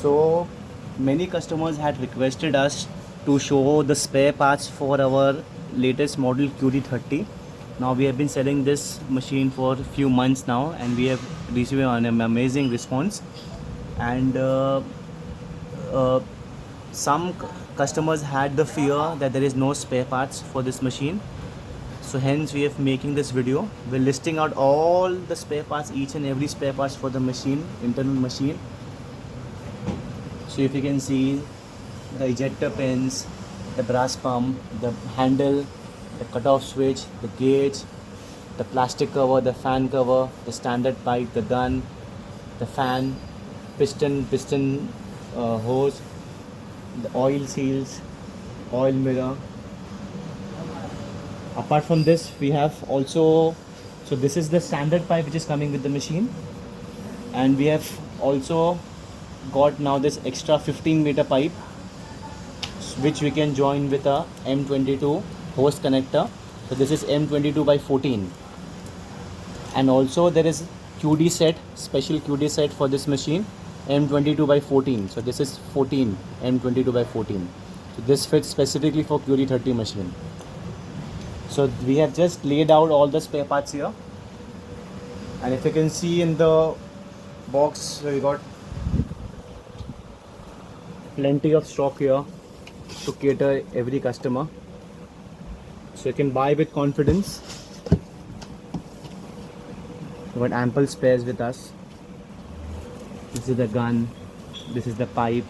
So many customers had requested us to show the spare parts for our latest model QT-30. Now we have been selling this machine for a few months now, and we have received an amazing response. And uh, some customers had the fear that there is no spare parts for this machine, so hence we are making this video. We're listing out all the spare parts, each and every spare parts for the machine, internal machine. So if you can see the ejector pins, the brass pump, the handle, the cutoff switch, the gauge, the plastic cover, the fan cover, the standard pipe, the gun, the fan, piston hose, the oil seals, oil mirror. Apart from this, we have also, so this is the standard pipe which is coming with the machine, and we have also got now this extra 15-meter pipe which we can join with a M22 hose connector. So this is M22 by 14, and also there is QD set, special QD set for this machine, M22 by 14. So this is 14, M22 by 14. So this fits specifically for QT-30 machine. So we have just laid out all the spare parts here, and if you can see in the box, we got plenty of stock here to cater every customer, so you can buy with confidence. We got ample spares with us. This is the gun, this is the pipe,